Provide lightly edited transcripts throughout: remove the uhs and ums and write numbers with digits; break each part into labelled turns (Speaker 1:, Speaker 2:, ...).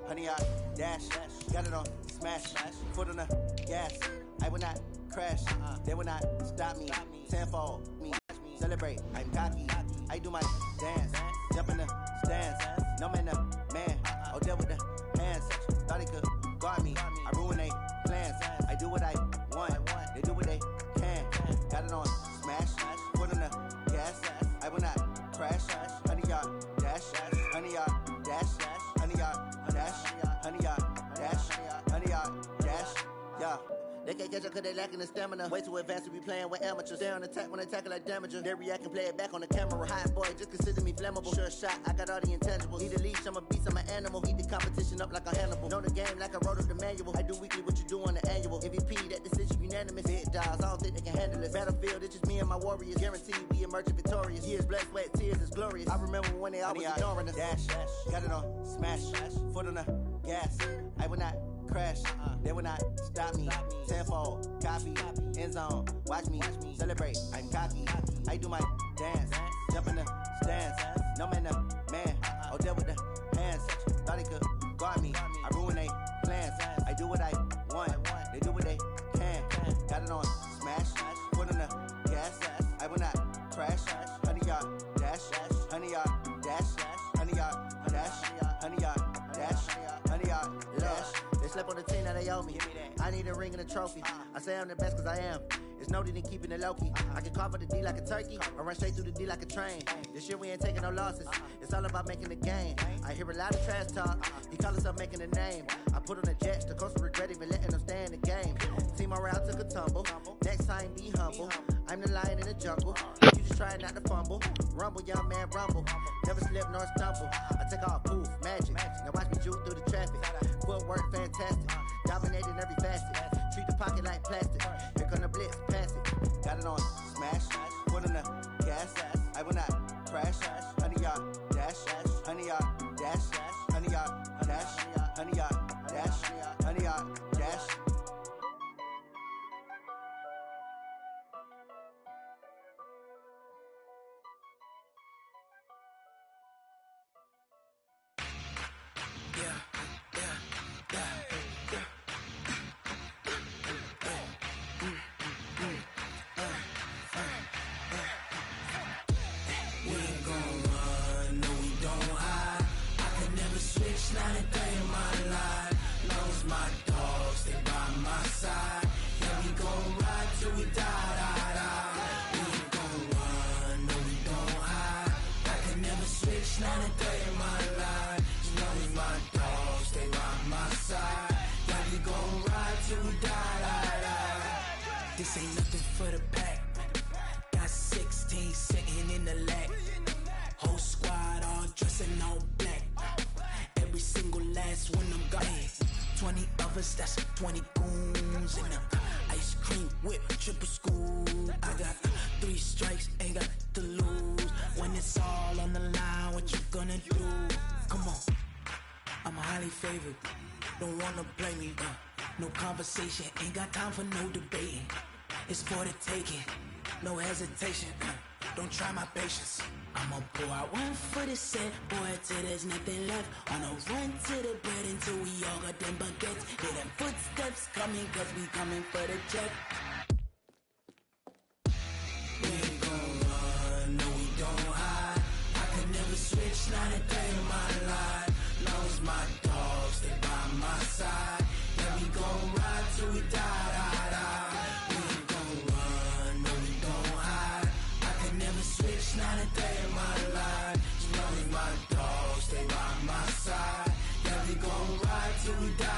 Speaker 1: Honey, I dash, got it on smash, foot on the gas. I will not crash, they will not stop me. Tenfold, me, celebrate, I'm cocky. I do my dance, jump in the stands. No man, man, I'll deal with the hands. Thought he could guard me, I ruin they plans. I do what I want, they do what they can. Got it on smash, foot on the gas. I will not crash, honey, y'all dash, honey, y'all dash, honey, y'all dash, honey, y'all dash, honey, y'all dash, yeah. They can't catch up cause they lacking the stamina. Way too advanced to be playing with amateurs. Stay on attack when they tackle like damager. They react and play it back on the camera. Hot boy, just consider me flammable. Sure shot, I got all the intangibles. Need a leash, I'm a beast, I'm an animal. Eat the competition up like a Hannibal. Know the game like I wrote up the manual. I do weekly what you do on the annual. MVP, that decision unanimous. Hit dials, I don't think they can handle it. Battlefield, it's just me and my warriors. Guaranteed we emerge victorious. Years, blood, sweat, tears is glorious. I remember when they always ignoring us. Dash, got it on smash, foot on the gas. I will not crash, they will not stop me. Tenfold, copy, end zone, watch me celebrate. I'm cocky, I do my dance, jump in the stands. No man, man, I'll deal with the hands. Thought he could guard me, I ruin they plans. I do what I want, they do what they can. Got it on smash, foot on the gas. I will not crash, honey, y'all dash, honey, y'all dash, honey, y'all dash, honey, y'all dash, honey, y'all dash. They slept on the team that they owe me. I need a ring and a trophy. I say I'm the best cause I am. It's no need in keeping it low-key. I can carve up the D like a turkey or run straight through the D like a train. This year we ain't taking no losses. It's all about making the game. I hear a lot of trash talk. He call himself making a name. I put on the Jets. The coach regret even letting them stay in the game. Team morale took a tumble. Next time be humble. I'm the lion in the jungle. You just try not to fumble. Rumble, young man, rumble. Never slip nor stumble. I take off, poof, magic. Now watch me juke through the traffic. Footwork fantastic. Dominating every facet. Treat the pocket like plastic. Here come the blitz, pass it. Got it on smash, foot on the gas. I will not crash, honey, y'all dash, honey, y'all dash, honey, y'all dash, honey, y'all dash, honey, y'all dash.
Speaker 2: Not a day in my life. Lost my dogs, they by my side. Yeah, we gon' ride till we die. We ain't gon' run, no we don't hide. I can never switch, not a day in my life. As long as my dogs, they by my side. Yeah, we gon' ride till we die. This ain't nothing for the pack. Got 16 sitting in the lag. Whole squad all dressing all black. Every single last one I'm got 20 of us, that's 20 goons in the ice cream whip, triple school. I got 3 strikes, ain't got to lose. When it's all on the line, what you gonna do? Come on, I'm highly favored. Don't wanna blame me, no conversation, ain't got time for no debating. It's for the taking, no hesitation. Don't try my patience. I'ma pour out one for the set, boy, till there's nothing left. On a run to the bread until we all got them baguettes. Hear them footsteps coming, cause we coming for the check. We ain't gon' run, no we don't hide. I can never switch, not a day in my life. Lost my dogs, they by my side. Yeah, we gon' ride till we die. We ain't gon' run, no we don't hide. I can never switch, not a day in my life. As long as my dogs stay by my side. Yeah, we gon' ride till we die.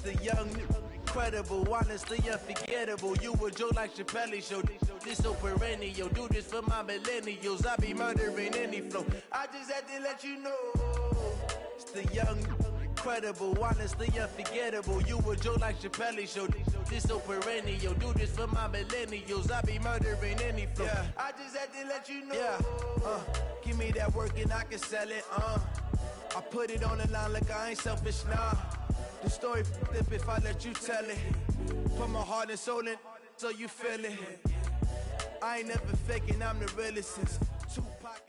Speaker 1: The young incredible, honestly unforgettable. You a joke like Chappelle Show. This so perennial. Do this for my millennials. I be murdering any flow. I just had to let you know. It's the young, incredible, honestly unforgettable. You a joke like Chappelle Show. This so perennial. Do this for my millennials. I be murdering any flow. Yeah. I just had to let you know. Yeah. Give me that work and I can sell it. I put it on the line like I ain't selfish, nah. The story flip if I let you tell it. Put my heart and soul in so you feel it. I ain't never faking, I'm the realest since Tupac.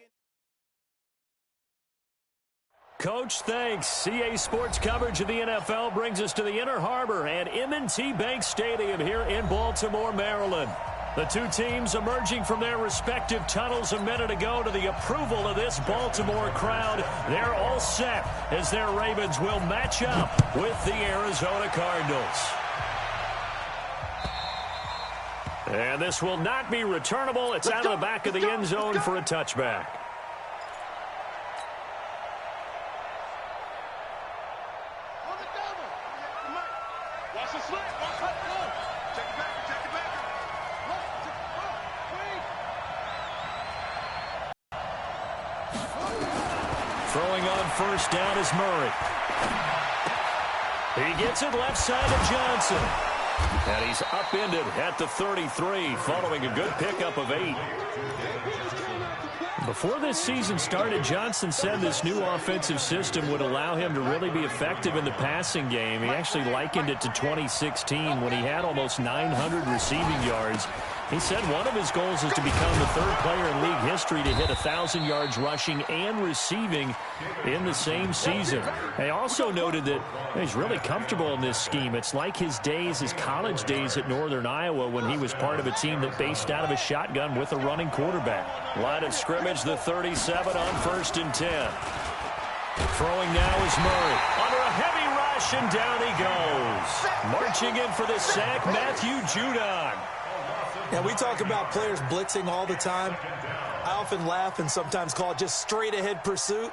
Speaker 3: Coach, thanks. CA Sports coverage of the NFL brings us to the Inner Harbor and M&T Bank Stadium here in Baltimore, Maryland. The two teams emerging from their respective tunnels a minute ago to the approval of this Baltimore crowd. They're all set as their Ravens will match up with the Arizona Cardinals. And this will not be returnable. It's out of the back of the end zone for a touchback. Throwing on first down is Murray. He gets it left side to Johnson. And he's upended at the 33 following a good pickup of 8. Before this season started, Johnson said this new offensive system would allow him to really be effective in the passing game. He actually likened it to 2016 when he had almost 900 receiving yards. He said one of his goals is to become the third player in league history to hit 1,000 yards rushing and receiving in the same season. He also noted that he's really comfortable in this scheme. It's like his college days at Northern Iowa when he was part of a team that based out of a shotgun with a running quarterback. Line of scrimmage, the 37 on 1st and 10. Throwing now is Murray. Under a heavy rush, and down he goes. Marching in for the sack, Matthew Judon.
Speaker 4: Yeah, we talk about players blitzing all the time. I often laugh and sometimes call it just straight-ahead pursuit.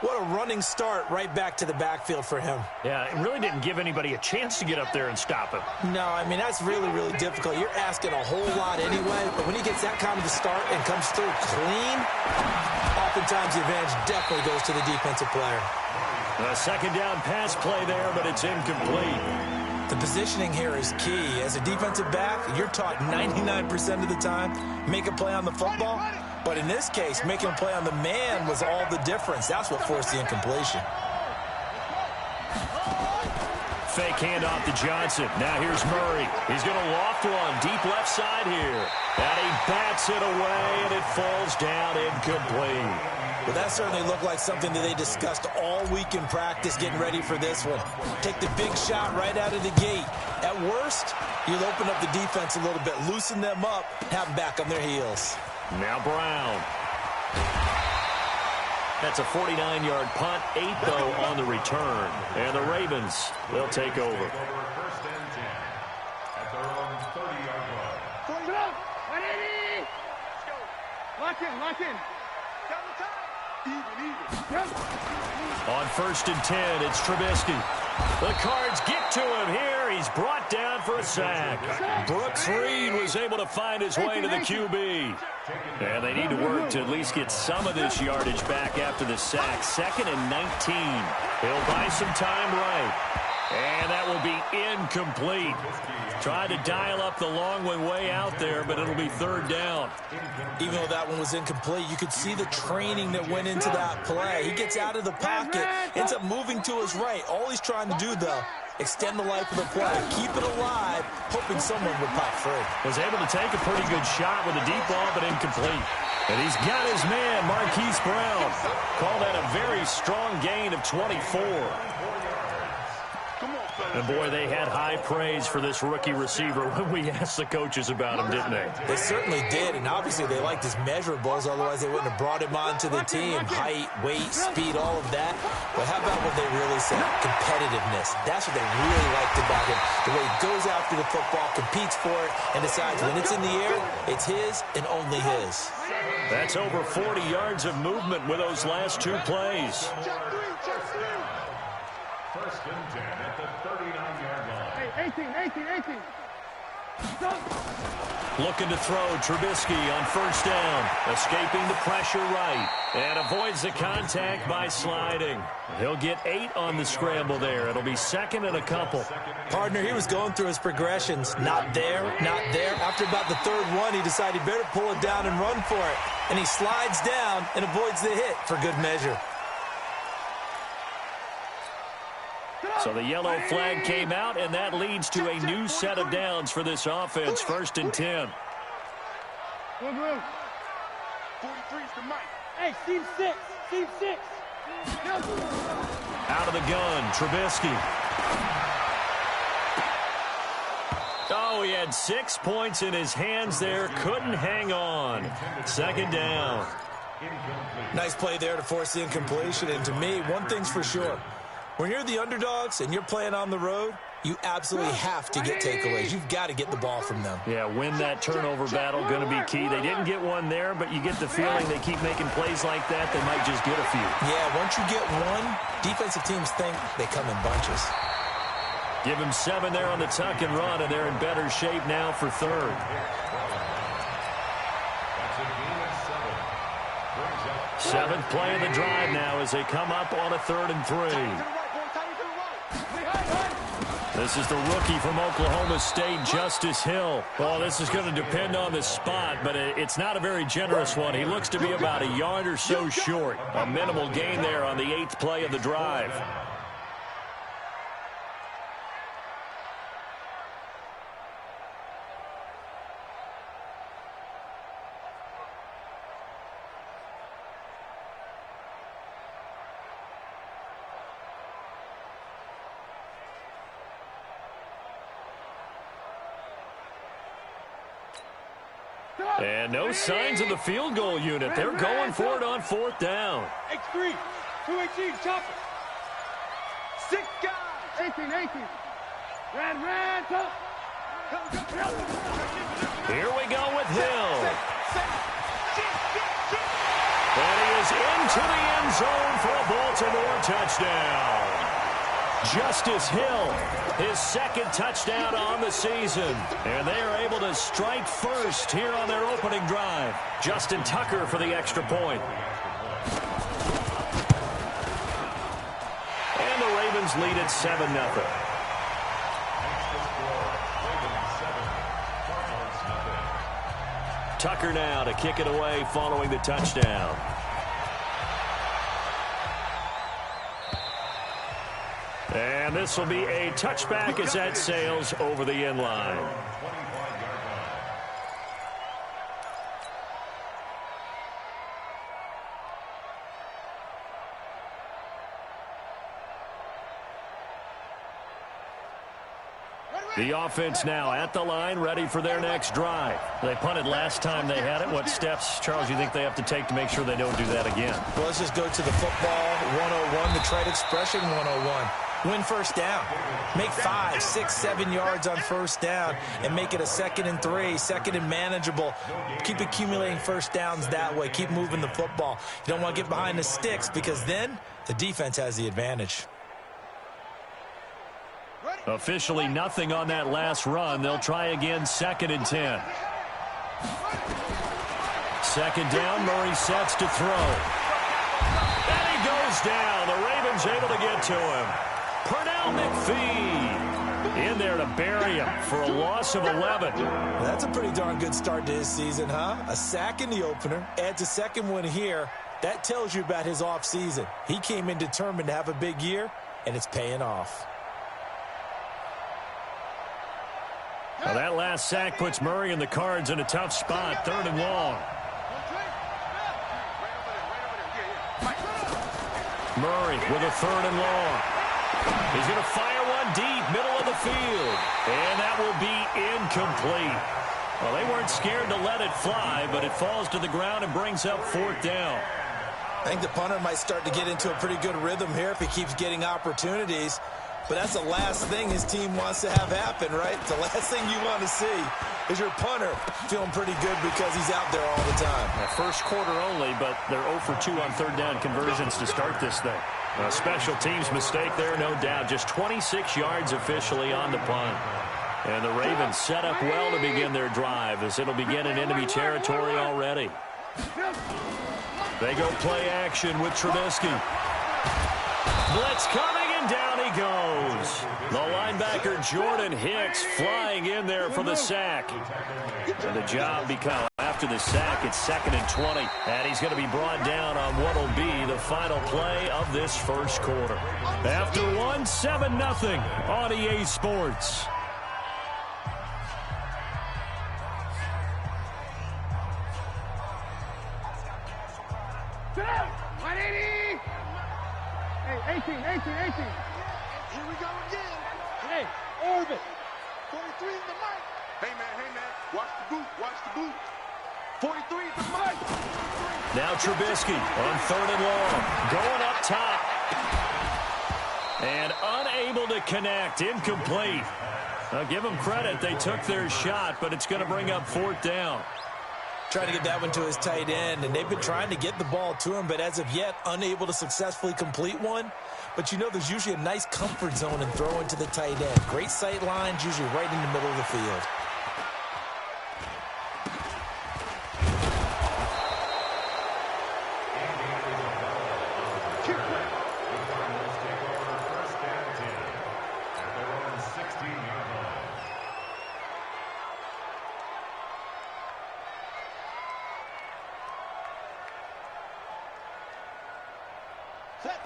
Speaker 4: What a running start right back to the backfield for him.
Speaker 3: Yeah, it really didn't give anybody a chance to get up there and stop him.
Speaker 4: No, I mean, that's really, really difficult. You're asking a whole lot anyway, but when he gets that kind of a start and comes through clean, oftentimes the advantage definitely goes to the defensive player.
Speaker 3: A second down pass play there, but it's incomplete.
Speaker 4: The positioning here is key. As a defensive back, you're taught 99% of the time, make a play on the football. But in this case, making a play on the man was all the difference. That's what forced the incompletion.
Speaker 3: Fake handoff to Johnson. Now here's Murray. He's going to loft one deep left side here. And he bats it away, and it falls down incomplete.
Speaker 4: Well, that certainly looked like something that they discussed all week in practice getting ready for this one. Take the big shot right out of the gate. At worst, you'll open up the defense a little bit, loosen them up, have them back on their heels.
Speaker 3: Now Brown. That's a 49-yard punt, 8 though on the return. And the Ravens, they'll take over.
Speaker 5: First and 10 at their own 30-yard line.
Speaker 6: Lock in, lock in.
Speaker 3: On 1st and 10, it's Trubisky. The Cards get to him here. He's brought down for a sack. Brooks Reed was able to find his way to the QB. And they need to work to at least get some of this yardage back after the sack. 2nd and 19. He'll buy some time right. And that will be incomplete. Tried to dial up the long one way out there, but it'll be 3rd down.
Speaker 4: Even though that one was incomplete, you could see the training that went into that play. He gets out of the pocket, ends up moving to his right. All he's trying to do, though, extend the life of the play, keep it alive, hoping someone would pop free.
Speaker 3: Was able to take a pretty good shot with a deep ball, but incomplete. And he's got his man, Marquise Brown. Call that a very strong gain of 24. And, boy, they had high praise for this rookie receiver when we asked the coaches about him, didn't they?
Speaker 4: They certainly did, and obviously they liked his measurables. Otherwise, they wouldn't have brought him onto the team. Height, weight, speed, all of that. But how about what they really said? Competitiveness. That's what they really liked about him. The way he goes after the football, competes for it, and decides when it's in the air, it's his and only his.
Speaker 3: That's over 40 yards of movement with those last 2 plays.
Speaker 5: First and 10 at the 39-yard line.
Speaker 6: 18.
Speaker 3: Looking to throw, Trubisky on first down. Escaping the pressure right. And avoids the contact by sliding. He'll get 8 on the scramble there. It'll be second and a couple.
Speaker 4: Partner, he was going through his progressions. Not there, not there. After about the third one, he decided he better pull it down and run for it. And he slides down and avoids the hit for good measure.
Speaker 3: So the yellow flag came out, and that leads to a new set of downs for this offense. 1st and 10.
Speaker 6: 43's the mic. Hey, team 6.
Speaker 3: Out of the gun, Trubisky. Oh, he had 6 points in his hands there. Couldn't hang on. 2nd down.
Speaker 4: Nice play there to force the incompletion. And to me, one thing's for sure. When you're the underdogs and you're playing on the road, you absolutely have to get takeaways. You've got to get the ball from them.
Speaker 3: Yeah, win that turnover battle, going to be key. They didn't get one there, but you get the feeling they keep making plays like that, they might just get a few.
Speaker 4: Yeah, once you get one, defensive teams think they come in bunches.
Speaker 3: Give them 7 there on the tuck and run, and they're in better shape now for 3rd. Seventh play of the drive now as they come up on a 3rd and 3. This is the rookie from Oklahoma State, Justice Hill. Well, this is going to depend on the spot, but it's not a very generous one. He looks to be about a yard or so short. A minimal gain there on the 8th play of the drive. And no signs of the field goal unit. They're going for it on 4th down.
Speaker 6: X3, 218, chopper. 6 guys. 18. Red, top.
Speaker 3: Here we go with Hill. And he is into the end zone for a Baltimore touchdown. Justice Hill, his 2nd touchdown on the season. And they are able to strike first here on their opening drive. Justin Tucker for the extra point. And the Ravens lead at 7-0. Tucker now to kick it away following the touchdown. And this will be a touchback as that sails over the end line. The offense now at the line, ready for their next drive. They punted last time they had it. What steps, Charles, you think they have to take to make sure they don't do that again?
Speaker 4: Well, let's just go to the football 101, the trade expression 101. Win first down. Make 5, 6, 7 yards on first down and make it a 2nd and 3, 2nd and manageable. Keep accumulating first downs that way. Keep moving the football. You don't want to get behind the sticks because then the defense has the advantage.
Speaker 3: Officially nothing on that last run. They'll try again 2nd and 10. 2nd down, Murray sets to throw. And he goes down. The Ravens able to get to him. Pernell McPhee in there to bury him for a loss of 11.
Speaker 4: That's a pretty darn good start to his season, huh? A sack in the opener, adds a 2nd one here. That tells you about his offseason. He came in determined to have a big year, and it's paying off.
Speaker 3: Well, that last sack puts Murray and the Cards in a tough spot, 3rd and long. Murray with a 3rd and long. He's going to fire one deep, middle of the field. And that will be incomplete. Well, they weren't scared to let it fly, but it falls to the ground and brings up 4th down.
Speaker 4: I think the punter might start to get into a pretty good rhythm here if he keeps getting opportunities. But that's the last thing his team wants to have happen, right? It's the last thing you want to see. is your punter feeling pretty good because he's out there all the time.
Speaker 3: Yeah, first quarter only, but they're 0 for 2 on third down conversions to start this thing. A special teams mistake there, no doubt. Just 26 yards officially on the punt. And the Ravens set up well to begin their drive as it'll begin in enemy territory already. They go play action with Trubisky. Blitz coming, and down he goes. The linebacker Jordan Hicks flying in there for the sack. And the job becomes, after the sack, it's 2nd and 20. And he's going to be brought down on what will be the final play of this first quarter. After 7-0 on EA Sports.
Speaker 6: Hey, 18. Here we go again. Hey, orbit. 43 is the mic. Hey, man. Watch the boot. 43 is the mic.
Speaker 3: Now Trubisky on 3rd and long. Going up top. And unable to connect. Incomplete. Now give them credit. They took their shot, but it's going to bring up 4th down.
Speaker 4: Trying to get that one to his tight end, and they've been trying to get the ball to him, but as of yet, unable to successfully complete one. But you know there's usually a nice comfort zone in throwing to the tight end. Great sight lines, usually right in the middle of the field.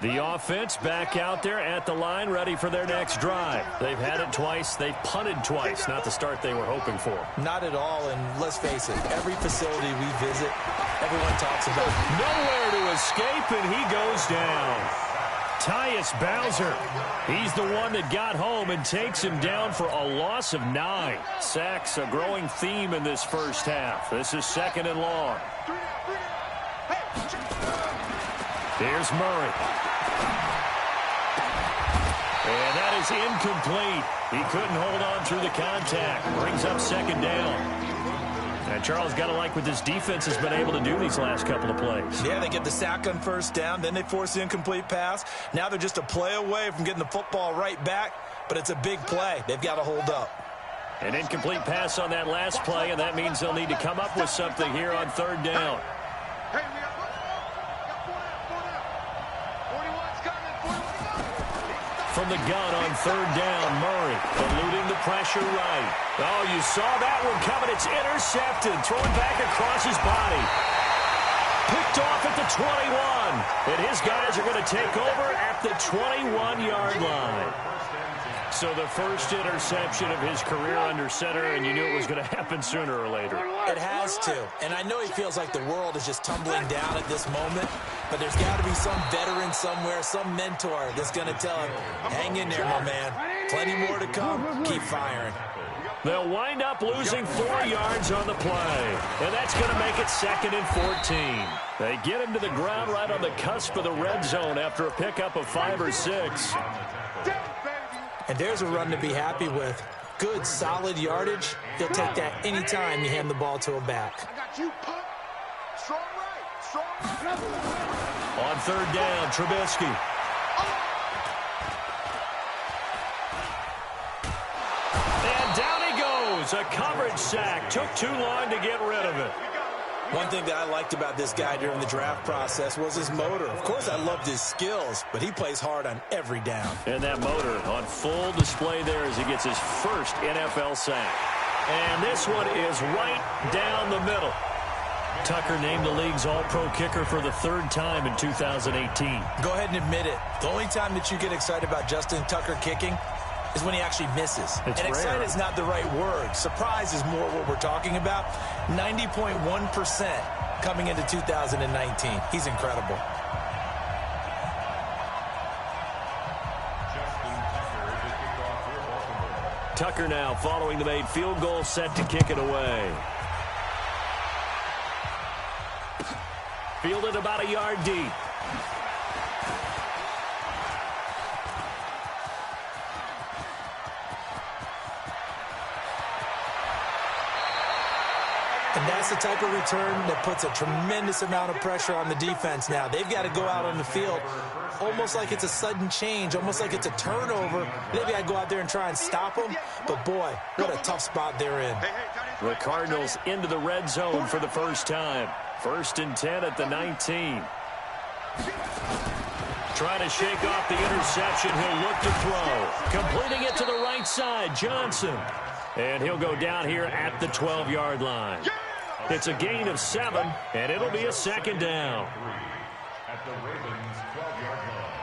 Speaker 3: The offense back out there at the line, ready for their next drive. They've had it twice. They've punted twice. Not the start they were hoping for.
Speaker 4: Not at all, and let's face it, every facility we visit, everyone talks about it.
Speaker 3: Nowhere to escape, and he goes down. Tyus Bowser, he's the one that got home and takes him down for a loss of 9. Sacks, a growing theme in this first half. This is 2nd and long. Here's Murray. And that is incomplete. He couldn't hold on through the contact. Brings up 2nd down. And Charles, got to like what this defense has been able to do these last couple of plays.
Speaker 4: Yeah, they get the sack on 1st down, then they force the incomplete pass. Now they're just a play away from getting the football right back, but it's a big play. They've got to hold up.
Speaker 3: An incomplete pass on that last play, and that means they'll need to come up with something here on 3rd down. From the gun on 3rd down, Murray eluding the pressure right. Oh, you saw that one coming. It's intercepted. Throwing back across his body. Picked off at the 21. And his guys are going to take over at the 21-yard line. So the first interception of his career under center, and you knew it was going to happen sooner or later.
Speaker 4: It has to. And I know he feels like the world is just tumbling down at this moment, but there's got to be some veteran somewhere, some mentor that's going to tell him, hang in there, my man. Plenty more to come. Keep firing.
Speaker 3: They'll wind up losing 4 yards on the play, and that's going to make it 2nd and 14. They get him to the ground right on the cusp of the red zone after a pickup of 5 or 6.
Speaker 4: And there's a run to be happy with. Good, solid yardage. He'll take that anytime you hand the ball to a back.
Speaker 6: I got you, punt. Strong right.
Speaker 3: On 3rd down, Trubisky. And down he goes. A coverage sack. Took too long to get rid of it.
Speaker 4: One thing that I liked about this guy during the draft process was his motor. Of course, I loved his skills, but he plays hard on every down.
Speaker 3: And that motor on full display there as he gets his first NFL sack. And this one is right down the middle. Tucker named the league's all-pro kicker for the 3rd time in 2018.
Speaker 4: Go ahead and admit it. The only time that you get excited about Justin Tucker kicking is when he actually misses.
Speaker 3: It's
Speaker 4: and
Speaker 3: rare.
Speaker 4: excited is not the right word. Surprise is more what we're talking about. 90.1% coming into 2019. He's incredible.
Speaker 3: Tucker now following the made field goal, set to kick it away. Fielded about a yard deep.
Speaker 4: That's the type of return that puts a tremendous amount of pressure on the defense now. They've got to go out on the field almost like it's a sudden change, almost like it's a turnover. Maybe I go out there and try and stop them, but boy, what a tough spot they're in.
Speaker 3: The Cardinals into the red zone for the first time. 1st and 10 at the 19. Trying to shake off the interception. He'll look to throw. Completing it to the right side, Johnson. And he'll go down here at the 12-yard line. It's a gain of 7, and it'll be a 2nd down.
Speaker 5: At the Ravens' 12-yard line.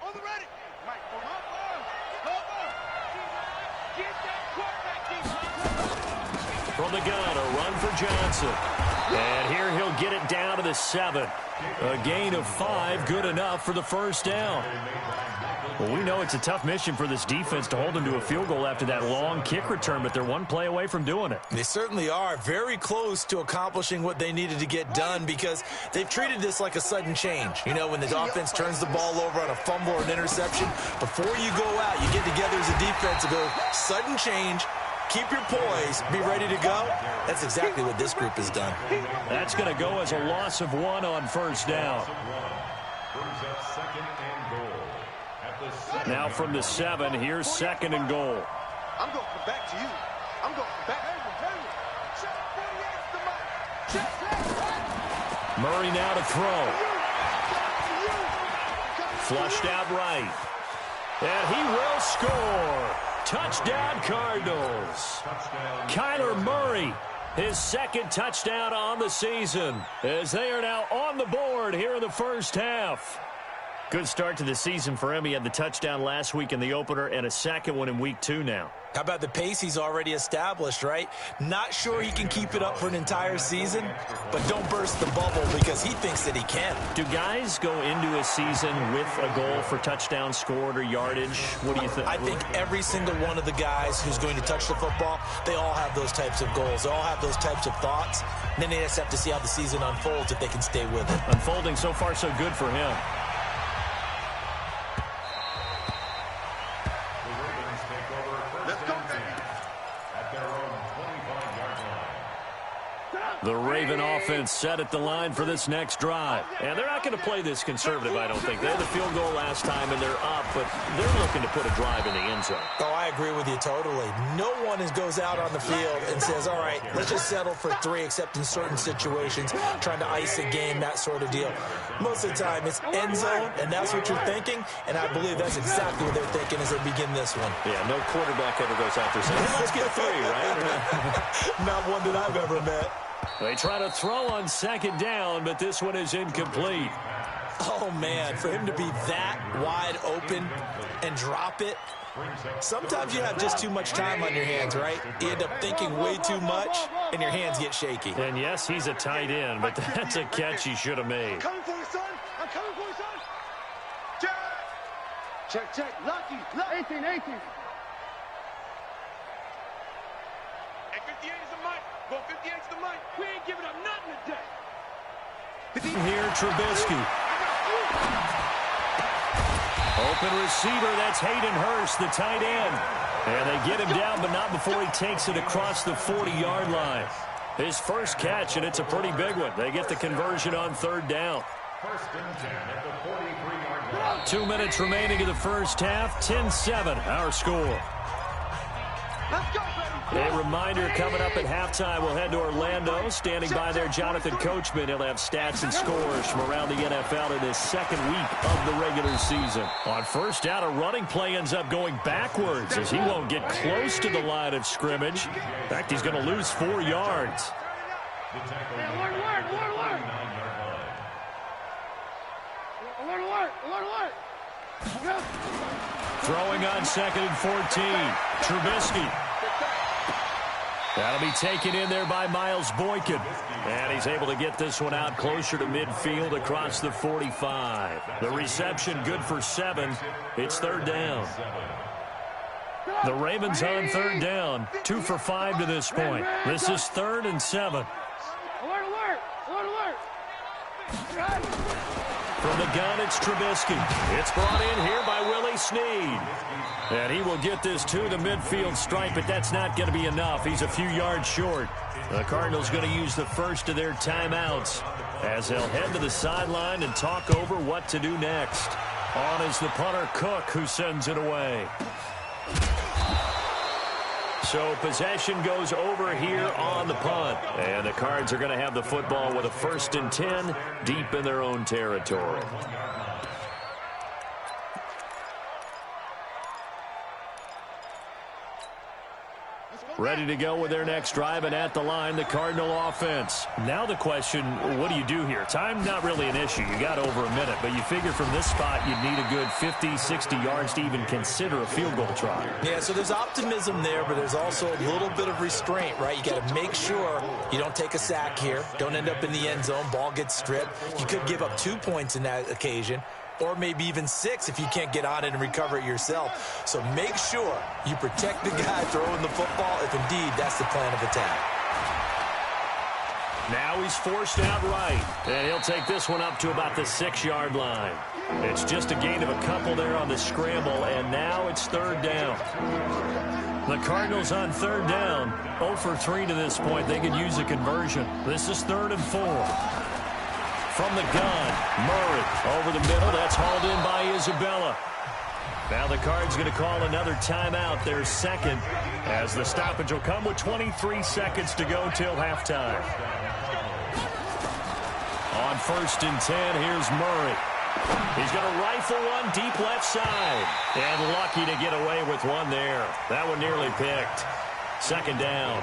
Speaker 6: On the ready. Mike, get that quarterback.
Speaker 3: From the gun, a run for Johnson. And here he'll get it down to the 7. A gain of 5, good enough for the 1st down. Well, we know it's a tough mission for this defense to hold them to a field goal after that long kick return, but they're one play away from doing it.
Speaker 4: They certainly are very close to accomplishing what they needed to get done because they've treated this like a sudden change. You know, when the offense turns the ball over on a fumble or an interception, before you go out, you get together as a defense and go, sudden change, keep your poise, be ready to go. That's exactly what this group has done.
Speaker 3: That's going to go as a loss of 1 on 1st down.
Speaker 5: Brings up 2nd and goal. At the 7.
Speaker 3: Now from the 7, here's 2nd and goal.
Speaker 6: I'm going to come back to you. I'm going to come back.
Speaker 3: Murray now to throw. Flushed out right. And he will score. Touchdown, Cardinals. Kyler Murray, his 2nd touchdown on the season, as they are now on the board here in the 1st half. Good start to the season for him. He had the touchdown last week in the opener and a 2nd one in week 2 now.
Speaker 4: How about the pace he's already established, right? Not sure he can keep it up for an entire season, but don't burst the bubble because he thinks that he can.
Speaker 3: Do guys go into a season with a goal for touchdown scored or yardage? What do you think?
Speaker 4: I think every single one of the guys who's going to touch the football, they all have those types of goals. They all have those types of thoughts. And then they just have to see how the season unfolds if they can stay with it.
Speaker 3: Unfolding so far so good for him. The Raven offense set at the line for this next drive. And they're not going to play this conservative, I don't think. They had the field goal last time, and they're up, but they're looking to put a drive in the end zone.
Speaker 4: Oh, I agree with you totally. No one goes out on the field and says, all right, let's just settle for 3, except in certain situations, trying to ice a game, that sort of deal. Most of the time, it's end zone, and that's what you're thinking, and I believe that's exactly what they're thinking as they begin this one.
Speaker 3: Yeah, no quarterback ever goes out there saying, hey, let's get 3, right?
Speaker 4: Not one that I've ever met.
Speaker 3: They try to throw on 2nd down, but this one is incomplete.
Speaker 4: Oh, man, for him to be that wide open and drop it. Sometimes you have just too much time on your hands, right? You end up thinking way too much, and your hands get shaky.
Speaker 3: And, yes, he's a tight end, but that's a catch he should have made.
Speaker 6: I'm coming for you, son. I'm coming for you, son. Check. Lucky. 18. Hey, 58 is the mic. Go 58 is the mic. We ain't giving up nothing today.
Speaker 3: Here, Trubisky. Open receiver, that's Hayden Hurst, the tight end. And they get him down, but not before he takes it across the 40-yard line. His first catch, and it's a pretty big one. They get the conversion on 3rd down.
Speaker 5: 1st and 10 at the 43-yard line.
Speaker 3: 2 minutes remaining in the first half. 10-7, our score.
Speaker 6: Let's go, baby.
Speaker 3: A reminder coming up at halftime, we'll head to Orlando. Standing by there, Jonathan Coachman. He'll have stats and scores from around the NFL in his 2nd week of the regular season. On 1st down, a running play ends up going backwards as he won't get close to the line of scrimmage. In fact, he's going to lose 4 yards.
Speaker 5: The tackle made
Speaker 6: Alert.
Speaker 5: at the 39-yard line.
Speaker 3: Throwing on 2nd and 14. Trubisky. That'll be taken in there by Miles Boykin. And he's able to get this one out closer to midfield across the 45. The reception good for 7. It's 3rd down. The Ravens on 3rd down. 2 for 5 to this point. This is 3rd and 7.
Speaker 6: Alert.
Speaker 3: From the gun, it's Trubisky. It's brought in here by Willie Snead. And he will get this to the midfield stripe, but that's not going to be enough. He's a few yards short. The Cardinals going to use the first of their timeouts as they'll head to the sideline and talk over what to do next. On is the punter, Cook, who sends it away. So possession goes over here on the punt. And the Cards are going to have the football with a 1st and 10 deep in their own territory. Ready to go with their next drive, and at the line, the Cardinal offense. Now the question, what do you do here? Time, not really an issue. You got over a minute, but you figure from this spot, you'd need a good 50, 60 yards to even consider a field goal try.
Speaker 4: Yeah, so there's optimism there, but there's also a little bit of restraint, right? You got to make sure you don't take a sack here, don't end up in the end zone, ball gets stripped. You could give up 2 points in that occasion, or maybe even 6 if you can't get on it and recover it yourself. So make sure you protect the guy throwing the football if indeed that's the plan of attack.
Speaker 3: Now he's forced out right, and he'll take this one up to about the 6-yard line. It's just a gain of a couple there on the scramble, and now it's 3rd down. The Cardinals on 3rd down, 0 for 3 to this point. They could use a conversion. This is 3rd and 4. From the gun, Murray over the middle. That's hauled in by Isabella. Now the Cards going to call another timeout, their 2nd, as the stoppage will come with 23 seconds to go till halftime. On 1st and 10, here's Murray. He's going to rifle one deep left side. And lucky to get away with one there. That one nearly picked. 2nd down.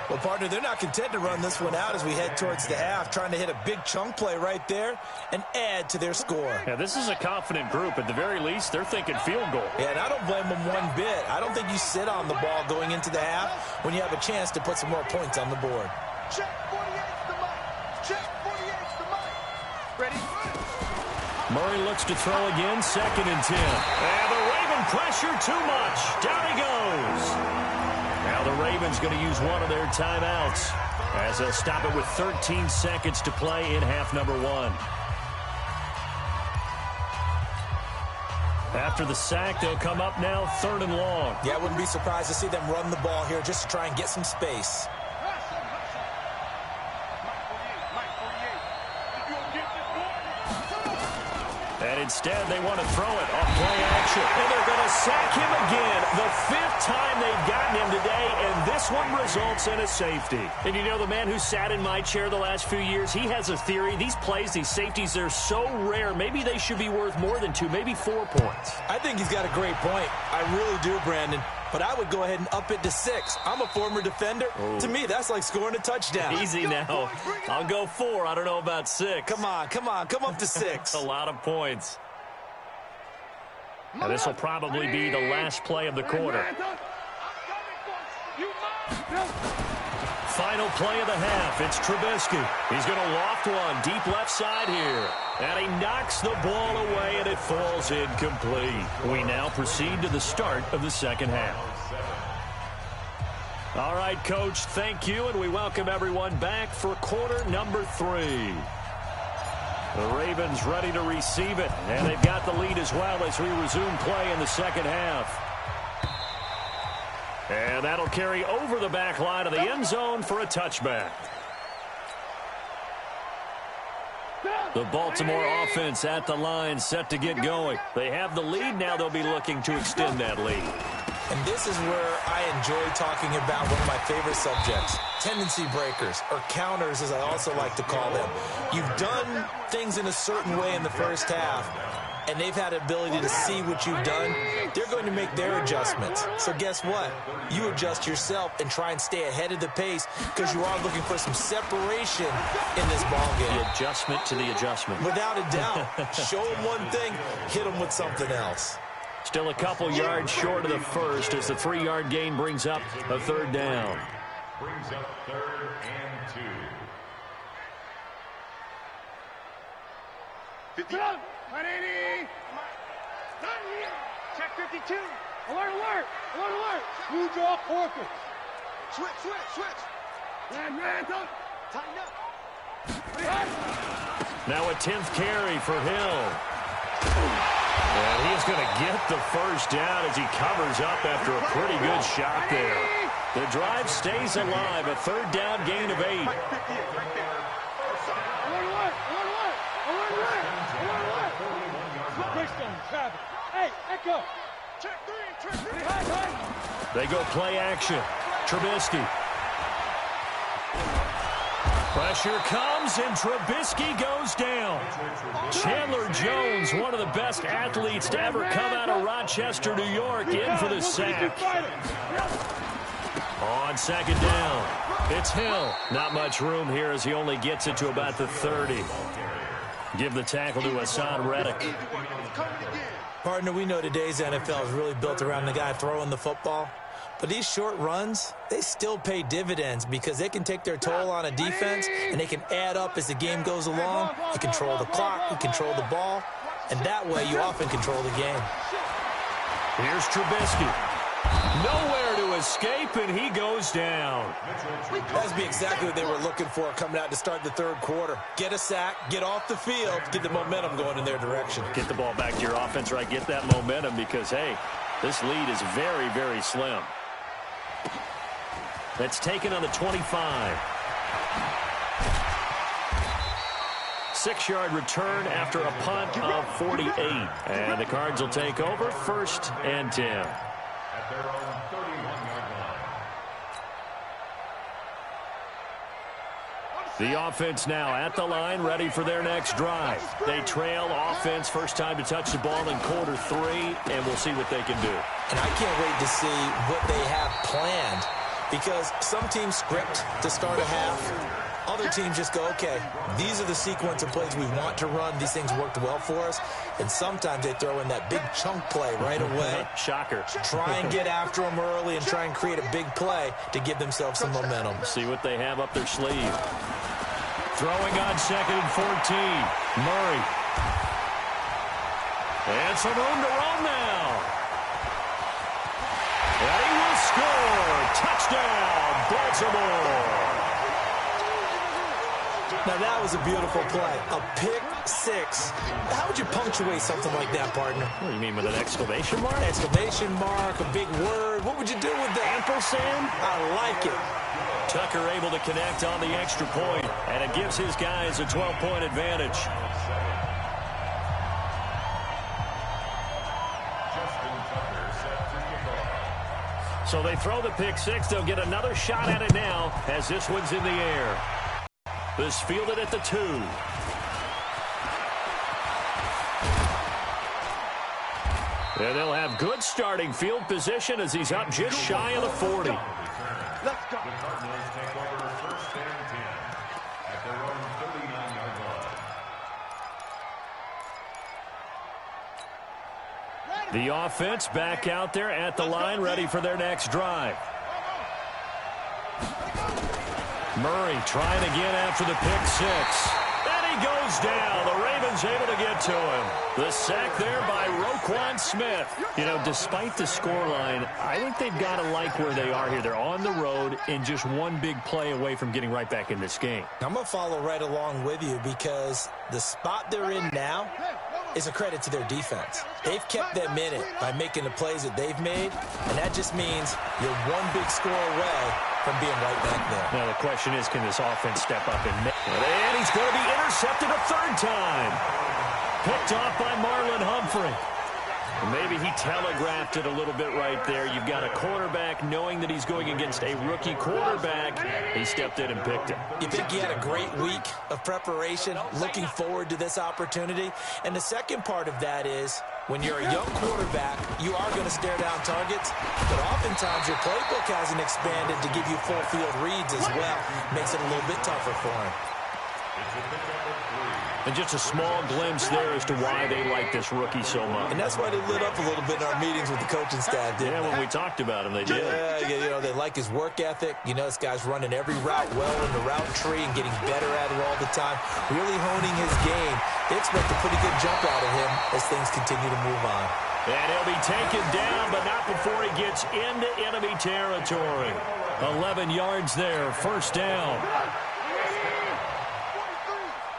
Speaker 4: Well, partner, they're not content to run this one out as we head towards the half, trying to hit a big chunk play right there and add to their score.
Speaker 3: Yeah, this is a confident group. At the very least, they're thinking field goal.
Speaker 4: Yeah, and I don't blame them one bit. I don't think you sit on the ball going into the half when you have a chance to put some more points on the board.
Speaker 6: Check 48's the mic. Check 48's the mic. Ready?
Speaker 3: Murray looks to throw again, 2nd and 10. And the Raven pressure too much. Down he goes. Now the Ravens going to use one of their timeouts as they'll stop it with 13 seconds to play in half number 1. After the sack, they'll come up now 3rd and long.
Speaker 4: Yeah, I wouldn't be surprised to see them run the ball here just to try and get some space.
Speaker 3: And instead, they want to throw it off play action. And they're going to sack him again. The 5th time they've gotten him today, and this one results in a safety. And you know, the man who sat in my chair the last few years, he has a theory. These plays, these safeties, they're so rare. Maybe they should be worth more than 2, maybe 4 points.
Speaker 4: I think he's got a great point. I really do, Brandon. But I would go ahead and up it to 6. I'm a former defender. To me, that's like scoring a touchdown.
Speaker 3: Easy now. I'll go 4. I don't know about 6.
Speaker 4: Come on. Come up to 6.
Speaker 3: A lot of points. And this will probably be the last play of the quarter. Final play of the half. It's Trubisky. He's going to loft one deep left side here. And he knocks the ball away, and it falls incomplete. We now proceed to the start of the 2nd half. All right, Coach, thank you, and we welcome everyone back for quarter number 3. The Ravens ready to receive it, and they've got the lead as well as we resume play in the 2nd half. And that'll carry over the back line of the end zone for a touchback. The Baltimore offense at the line, set to get going. They have the lead. Now they'll be looking to extend that lead.
Speaker 4: And this is where I enjoy talking about one of my favorite subjects, tendency breakers, or counters as I also like to call them. You've done things in a certain way in the first half, and they've had the ability to see what you've done. They're going to make their adjustments. So guess what? You adjust yourself and try and stay ahead of the pace because you are looking for some separation in this ball game.
Speaker 3: The adjustment to the adjustment.
Speaker 4: Without a doubt. Show them one thing, hit them with something else.
Speaker 3: Still a couple yards short of the first as the 3-yard gain brings up a 3rd down.
Speaker 5: Brings up 3rd and 2.
Speaker 6: 50. 180. Check 52. Alert, alert. Alert, alert. Blue draw forfeit. Switch. Man, don't. Tighten up.
Speaker 3: Now a 10th carry for Hill. And he's going to get the first down as he covers up after a pretty good shot there. The drive stays alive. A third down gain of 8.
Speaker 6: Hey, echo.
Speaker 3: They go play action. Trubisky. Pressure comes, and Trubisky goes down. Chandler Jones, one of the best athletes to ever come out of Rochester, New York, in for the sack. On second down, it's Hill. Not much room here as he only gets it to about the 30. Give the tackle to Hassan Reddick.
Speaker 4: Partner, we know today's NFL is really built around the guy throwing the football. But these short runs, they still pay dividends because they can take their toll on a defense and they can add up as the game goes along. You control the clock, you control the ball, and that way you often control the game.
Speaker 3: Here's Trubisky. Nowhere to escape, and he goes down.
Speaker 4: That'd be exactly what they were looking for coming out to start the third quarter. Get a sack, get off the field, get the momentum going in their direction.
Speaker 3: Get the ball back to your offense, right? Get that momentum because, hey, this lead is very, very slim. That's taken on the 25. 6-yard return after a punt of 48. And the Cards will take over 1st and 10.
Speaker 5: At their own 31-yard line.
Speaker 3: The offense now at the line, ready for their next drive. They trail offense, first time to touch the ball in quarter 3, and we'll see what they can do.
Speaker 4: And I can't wait to see what they have planned because some teams script to start a half. Other teams just go, okay, these are the sequence of plays we want to run. These things worked well for us. And sometimes they throw in that big chunk play right away.
Speaker 3: Shocker.
Speaker 4: Try and get after them early and try and create a big play to give themselves some momentum.
Speaker 3: See what they have up their sleeve. Throwing on 2nd and 14. Murray. And some room to run now. And he will score. Touchdown, Baltimore.
Speaker 4: Now, that was a beautiful play. A pick 6. How would you punctuate something like that, partner?
Speaker 3: What do you mean, with an exclamation mark?
Speaker 4: Exclamation mark, a big word. What would you do with that?
Speaker 3: Ampersand?
Speaker 4: I like it.
Speaker 3: Tucker able to connect on the extra point, and it gives his guys a 12-point advantage. So they throw the pick 6. They'll get another shot at it now as this one's in the air. This fielded at the 2. And they'll have good starting field position as he's up just shy of the 40.
Speaker 5: Let's go. The Cardinals take over 1st and 10 at their own 39-yard line.
Speaker 3: The offense back out there at the line, ready for their next drive. Murray trying again after the pick 6. And he goes down. The Ravens able to get to him. The sack there by Roquan Smith. You know, despite the scoreline, I think they've got to like where they are here. They're on the road and just one big play away from getting right back in this game.
Speaker 4: I'm going to follow right along with you because the spot they're in now is a credit to their defense. They've kept them in it by making the plays that they've made, and that just means you're one big score away from being right back there.
Speaker 3: Now the question is, can this offense step up and make it? And he's going to be intercepted a 3rd time. Picked off by Marlon Humphrey. Maybe he telegraphed it a little bit right there. You've got a quarterback knowing that he's going against a rookie quarterback. He stepped in and picked him.
Speaker 4: You think he had a great week of preparation, looking forward to this opportunity? And the second part of that is, when you're a young quarterback, you are going to stare down targets, but oftentimes your playbook hasn't expanded to give you full field reads as well. Makes it a little bit tougher for him.
Speaker 3: And just a small glimpse there as to why they like this rookie so much.
Speaker 4: And that's why they lit up a little bit in our meetings with the coaching staff, didn't they?
Speaker 3: When we talked about him, they did.
Speaker 4: Yeah, you know, they like his work ethic. You know, this guy's running every route well in the route tree and getting better at it all the time, really honing his game. They expect a pretty good jump out of him as things continue to move on.
Speaker 3: And he'll be taken down, but not before he gets into enemy territory. 11 yards there, 1st down.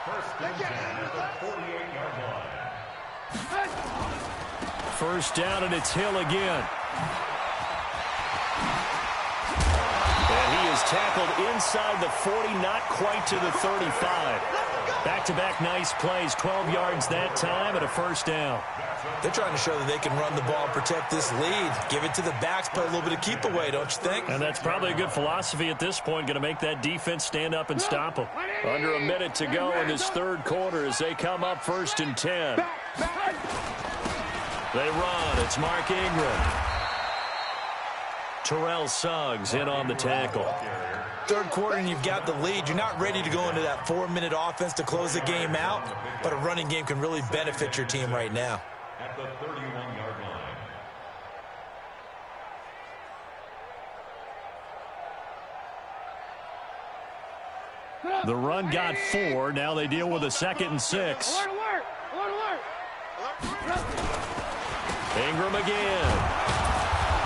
Speaker 5: 1st and 10.
Speaker 3: first down, and it's Hill again. And he is tackled inside the 40, not quite to the 35. Back-to-back nice plays, 12 yards that time, and a first down.
Speaker 4: They're trying to show that they can run the ball and protect this lead. Give it to the backs, play a little bit of keep away, don't you think?
Speaker 3: And that's probably a good philosophy at this point, going to make that defense stand up and stop them. Under a minute to go in this third quarter as they come up 1st and 10. They run. It's Mark Ingram. Terrell Suggs in on the tackle.
Speaker 4: Third quarter and you've got the lead. You're not ready to go into that 4-minute offense to close the game out, but a running game can really benefit your team right now.
Speaker 5: At the 31-yard line.
Speaker 3: The run got 4. Now they deal with a 2nd and 6. Ingram again.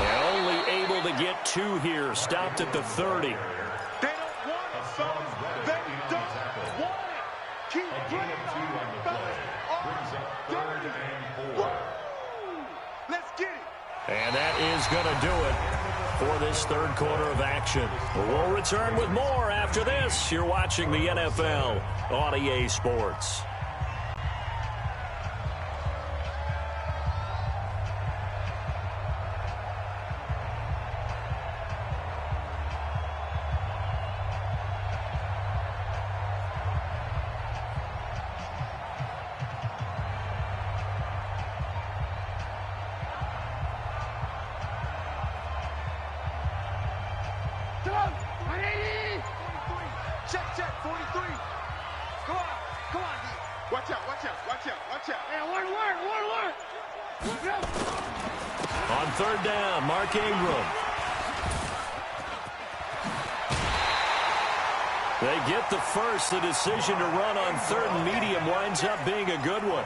Speaker 3: And only able to get 2 here. Stopped at the 30.
Speaker 6: They don't want it, fellas. They don't want it. Keep playing, fellas. Let's get it.
Speaker 3: And that is going to do it for this third quarter of action. We'll return with more after this. You're watching the NFL on EA Sports.
Speaker 6: Check, 43. Come on, D. Watch out. Hey, one.
Speaker 3: On third down, Mark Ingram. They get the first. The decision to run on 3rd and medium winds up being a good one.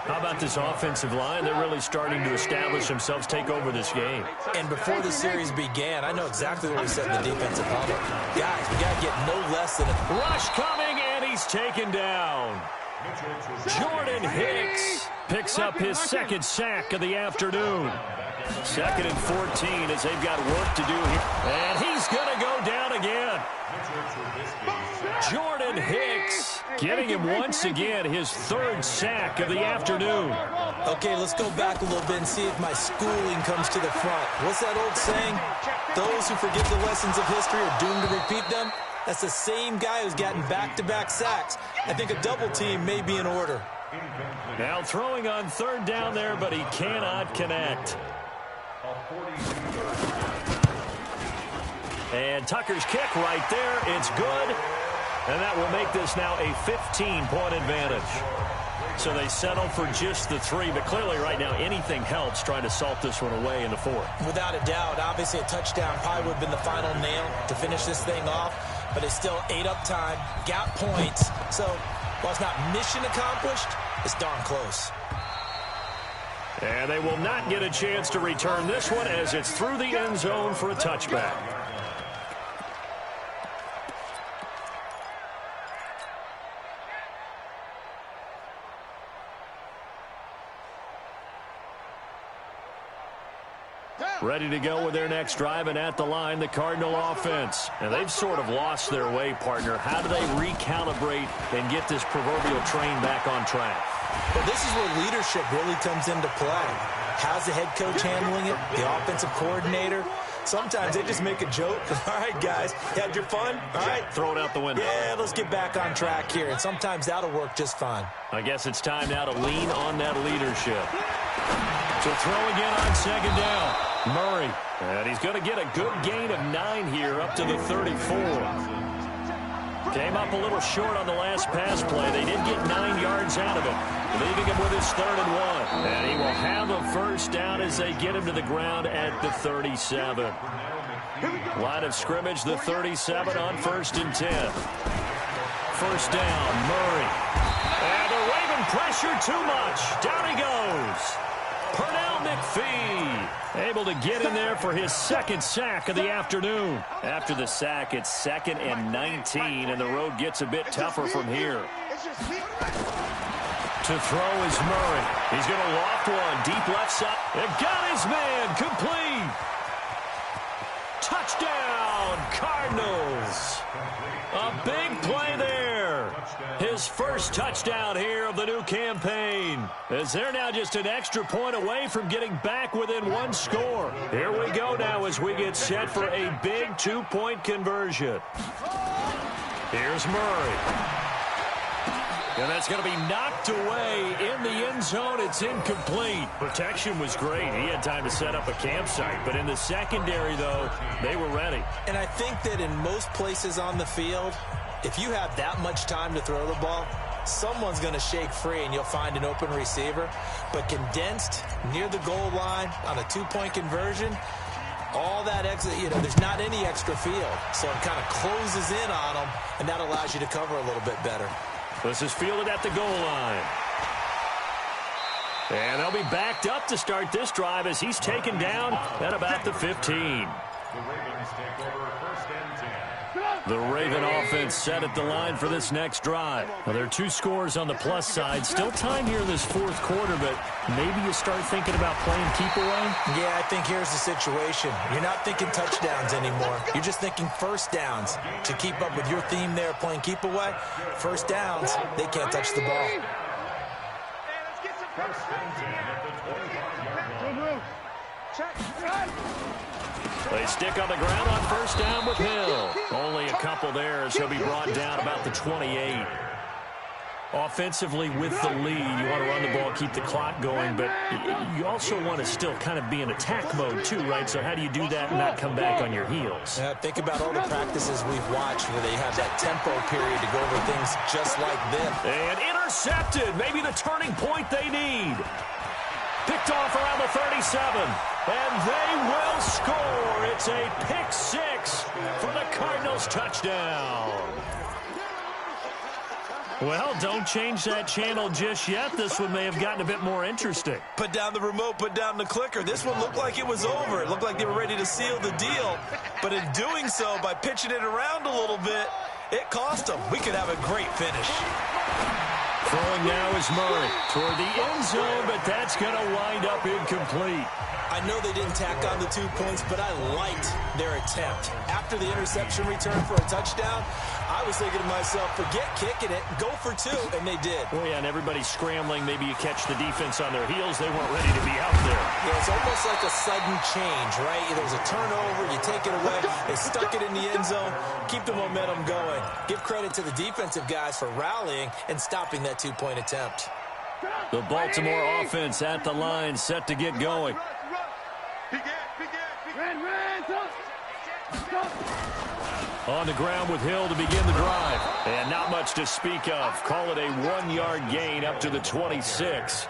Speaker 3: How about this offensive line? They're really starting to establish themselves, take over this game.
Speaker 4: And before the series began, I know exactly what we said in the defensive huddle. Guys, we got to get no less than a
Speaker 3: rush coming, and he's taken down. Jordan Hicks picks up his 2nd sack of the afternoon. 2nd and 14 as they've got work to do here. And he's going to go down again. Jordan Hicks getting him once again his 3rd sack of the afternoon.
Speaker 4: Okay, let's go back a little bit and see if my schooling comes to the front. What's that old saying? Those who forget the lessons of history are doomed to repeat them. That's the same guy who's gotten back-to-back sacks. I think a double team may be in order.
Speaker 3: Now throwing on 3rd down there, but he cannot connect. And Tucker's kick right there. It's good. And that will make this now a 15-point advantage. So they settle for just the 3, but clearly right now anything helps trying to salt this one away in the 4th.
Speaker 4: Without a doubt, obviously a touchdown probably would have been the final nail to finish this thing off, but they still ate up time, got points. So while it's not mission accomplished, it's darn close.
Speaker 3: And they will not get a chance to return this one as it's through the end zone for a touchback. Ready to go with their next drive, and at the line, the Cardinal offense. And they've sort of lost their way, partner. How do they recalibrate and get this proverbial train back on track?
Speaker 4: Well, this is where leadership really comes into play. How's the head coach handling it? The offensive coordinator? Sometimes they just make a joke. All right, guys, you had your fun? All right.
Speaker 3: Throw it out the window.
Speaker 4: Yeah, let's get back on track here. And sometimes that'll work just fine.
Speaker 3: I guess it's time now to lean on that leadership. So throw again on 2nd down. Murray. And he's going to get a good gain of 9 here up to the 34. Came up a little short on the last pass play. They did get 9 yards out of it, leaving him with his 3rd and 1. And he will have a first down as they get him to the ground at the 37. Line of scrimmage, the 37 on 1st and 10. First down, Murray. And they're waving pressure too much. Down he goes. Pernell McPhee able to get in there for his 2nd sack of the afternoon. After the sack, it's 2nd and 19, and the road gets a bit tougher from here. To throw is Murray. He's going to loft one. Deep left side. It got his man. Complete. Touchdown, Cardinals. A big play there. His first touchdown here of the new campaign. As they're now just an extra point away from getting back within one score. Here we go now as we get set for a big two-point conversion. Here's Murray. And that's going to be knocked away in the end zone. It's incomplete. Protection was great. He had time to set up a campsite. But in the secondary, though, they were ready.
Speaker 4: And I think that in most places on the field, if you have that much time to throw the ball, someone's going to shake free and you'll find an open receiver. But condensed near the goal line on a two-point conversion, all that extra, there's not any extra field. So it kind of closes in on them, and that allows you to cover a little bit better.
Speaker 3: This is fielded at the goal line. And they'll be backed up to start this drive as he's taken down at about the 15.
Speaker 5: The Ravens take over first and 10.
Speaker 3: The Raven offense set at the line for this next drive. Well, there are two scores on the plus side. Still time here in this fourth quarter, but maybe you start thinking about playing keep away?
Speaker 4: Yeah, I think here's the situation. You're not thinking touchdowns anymore. You're just thinking first downs. To keep up with your theme there, playing keep away, first downs, they can't touch the ball.
Speaker 5: First and 10 at the 25-yard line.
Speaker 3: They stick on the ground on first down with Hill. Only a couple there as he'll be brought down about the 28. Offensively with the lead, you want to run the ball, keep the clock going, but you also want to still kind of be in attack mode too, right? So how do you do that and not come back on your heels?
Speaker 4: Yeah, think about all the practices we've watched where they have that tempo period to go over things just like this.
Speaker 3: And intercepted, maybe the turning point they need. Picked off around the 37, and they will score. It's a pick six for the Cardinals touchdown. Well, don't change that channel just yet. This one may have gotten a bit more interesting.
Speaker 4: Put down the remote, put down the clicker. This one looked like it was over. It looked like they were ready to seal the deal. But in doing so, by pitching it around a little bit, it cost them. We could have a great finish.
Speaker 3: Throwing now is Murray toward the end zone, but that's going to wind up incomplete.
Speaker 4: I know they didn't tack on the 2 points, but I liked their attempt. After the interception return for a touchdown, I was thinking to myself, forget kicking it, go for two, and they did.
Speaker 3: Oh, yeah, and everybody's scrambling. Maybe you catch the defense on their heels. They weren't ready to be out there.
Speaker 4: Yeah, it's almost like a sudden change, right? There was a turnover, you take it away, they stuck it in the end zone, keep the momentum going. Give credit to the defensive guys for rallying and stopping that two-point attempt.
Speaker 3: The Baltimore offense at the line, set to get going. On the ground with Hill to begin the drive. And not much to speak of. Call it a 1-yard gain up to the 26.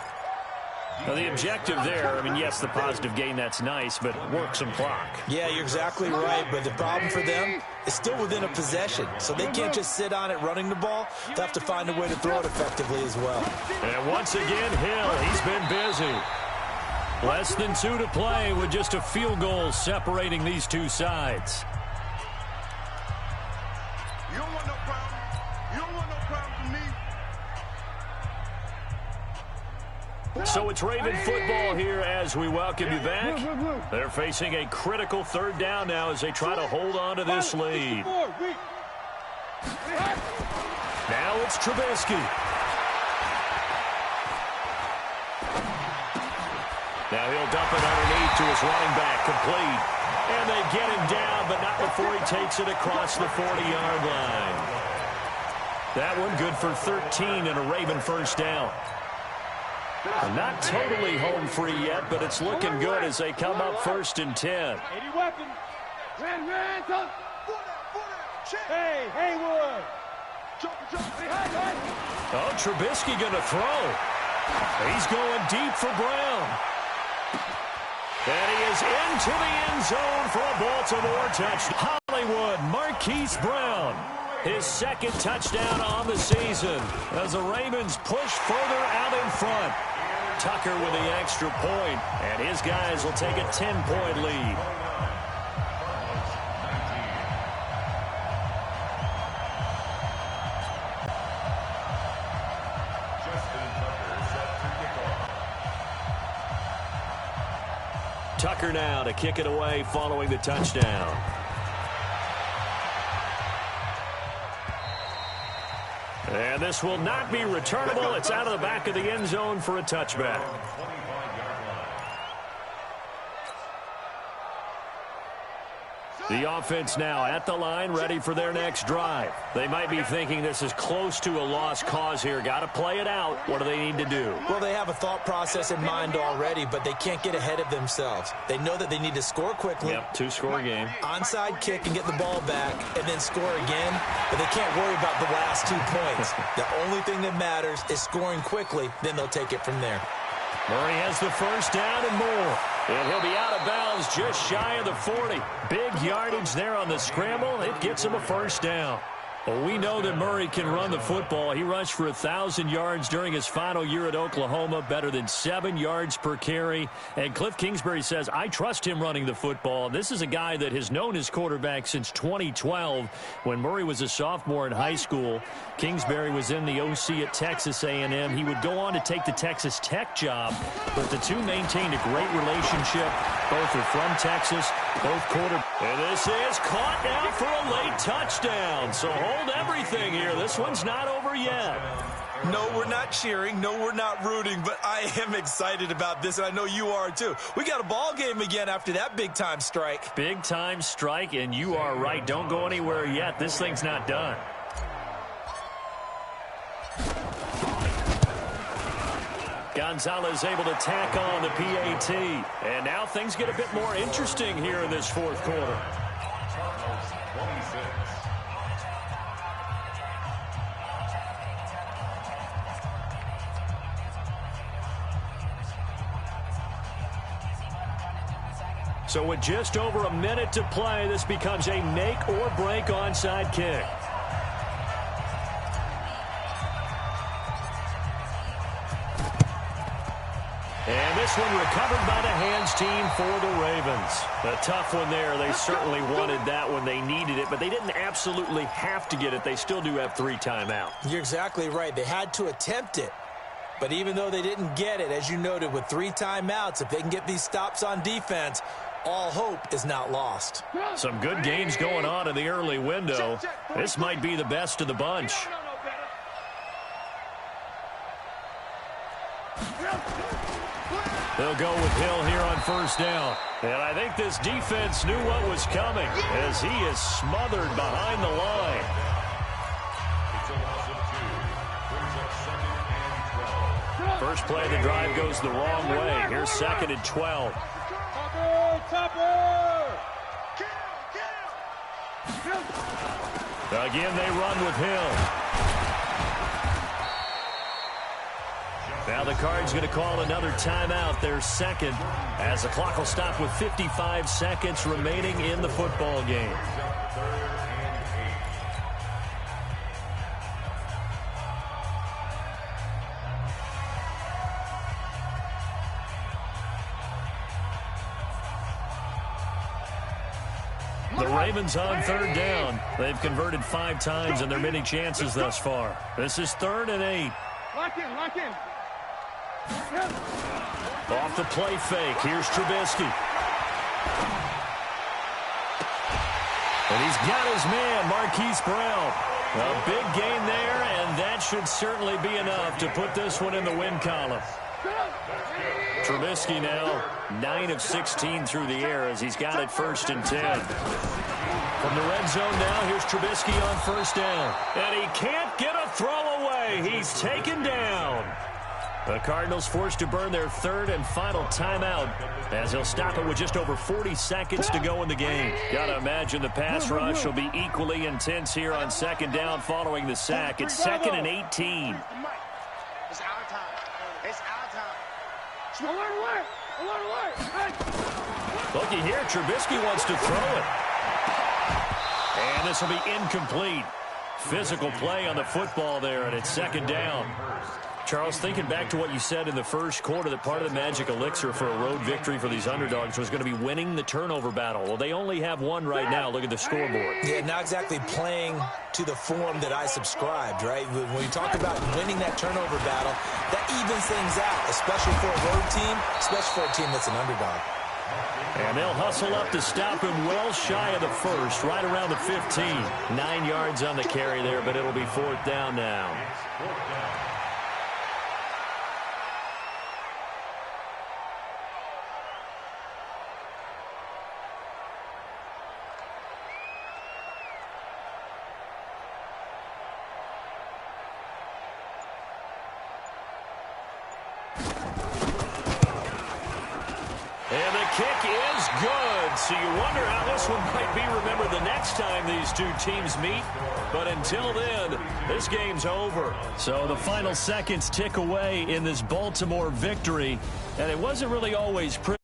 Speaker 3: Now, the objective there, I mean, yes, the positive gain, that's nice, but work some clock.
Speaker 4: Yeah, you're exactly right, but the problem for them is still within a possession, so they can't just sit on it running the ball. They'll have to find a way to throw it effectively as well.
Speaker 3: And once again, Hill, he's been busy. Less than 2 to play with just a field goal separating these two sides.
Speaker 6: You don't want no problem. You don't want no problem from me.
Speaker 3: So it's Raven football here as we welcome you back. They're facing a critical third down now as they try to hold on to this lead. Now it's Trubisky. Now he'll dump it underneath to his running back, complete. And they get him down, but not before he takes it across the 40-yard line. That one good for 13 and a Raven first down. Not totally home free yet, but it's looking good as they come up first and 10.
Speaker 6: 80 weapons. Hey, Haywood.
Speaker 3: Oh, Trubisky going to throw. He's going deep for Brown. And he is into the end zone for a Baltimore touchdown. Hollywood, Marquise Brown. His second touchdown on the season as the Ravens push further out in front. Tucker with the extra point, and his guys will take a 10-point lead.
Speaker 5: Justin Tucker
Speaker 3: Tucker now to kick it away following the touchdown. And this will not be returnable. It's out of the back of the end zone for a touchback. The offense now at the line, ready for their next drive. They might be thinking this is close to a lost cause here. Got to play it out. What do they need to do?
Speaker 4: Well, they have a thought process in mind already, but they can't get ahead of themselves. They know that they need to score quickly.
Speaker 3: Yep, two-score game.
Speaker 4: Onside kick and get the ball back and then score again, but they can't worry about the last 2 points. The only thing that matters is scoring quickly, then they'll take it from there.
Speaker 3: Murray has the first down and more. And he'll be out of bounds just shy of the 40. Big yardage there on the scramble. It gets him a first down. Well, we know that Murray can run the football. He rushed for 1,000 yards during his final year at Oklahoma, better than 7 yards per carry. And Cliff Kingsbury says, I trust him running the football. This is a guy that has known his quarterback since 2012 when Murray was a sophomore in high school. Kingsbury was in the OC at Texas A&M. He would go on to take the Texas Tech job, but the two maintained a great relationship. Both are from Texas, both quarterbacks. And this is caught now for a late touchdown. So hold everything here. This one's not over yet.
Speaker 4: No, we're not cheering. No, we're not rooting, but I am excited about this, and I know you are too. We got a ball game again after that big-time strike.
Speaker 3: Big-time strike, and you are right. Don't go anywhere yet. This thing's not done. Gonzalez able to tack on the PAT. And now things get a bit more interesting here in this fourth quarter. So with just over a minute to play, this becomes a make-or-break onside kick. And this one recovered by the hands team for the Ravens. A tough one there. They certainly wanted that when they needed it, but they didn't absolutely have to get it. They still do have 3 timeouts.
Speaker 4: You're exactly right. They had to attempt it. But even though they didn't get it, as you noted, with 3 timeouts, if they can get these stops on defense, all hope is not lost.
Speaker 3: Some good games going on in the early window. This might be the best of the bunch. They'll go with Hill here on first down. And I think this defense knew what was coming as he is smothered behind the line. First play of the drive goes the wrong way. Here's 2nd and 12. Again, they run with Hill. Now the Cards going to call another timeout, their second, as the clock will stop with 55 seconds remaining in the football game. The Ravens on third down. They've converted 5 times in their many chances thus far. This is 3rd and 8.
Speaker 6: Lock in, lock in.
Speaker 3: Off the play fake. Here's Trubisky. And he's got his man, Marquise Brown. A big gain there, and that should certainly be enough to put this one in the win column. Trubisky now 9 of 16 through the air as he's got it 1st and 10. From the red zone now, here's Trubisky on first down. And he can't get a throw away. He's taken down. The Cardinals forced to burn their 3rd and final timeout as they'll stop it with just over 40 seconds to go in the game. Gotta imagine the pass rush will be equally intense here on 2nd down following the sack. It's 2nd and 18.
Speaker 6: It's our time. It's our time. Alert, alert. Alert, alert. Hey.
Speaker 3: Looky here, Trubisky wants to throw it. And this will be incomplete. Physical play on the football there, and it's 2nd down. Charles, thinking back to what you said in the first quarter, that part of the magic elixir for a road victory for these underdogs was going to be winning the turnover battle. Well, they only have one right now. Look at the scoreboard.
Speaker 4: Yeah, not exactly playing to the form that I subscribed, right? When you talk about winning that turnover battle, that evens things out, especially for a road team, especially for a team that's an underdog.
Speaker 3: And they'll hustle up to stop him well shy of the first, right around the 15. 9 yards on the carry there, but it'll be 4th down now. And the kick is good. So you wonder how this one might be remembered the next time these two teams meet. But until then, this game's over. So the final seconds tick away in this Baltimore victory. And it wasn't really always pretty.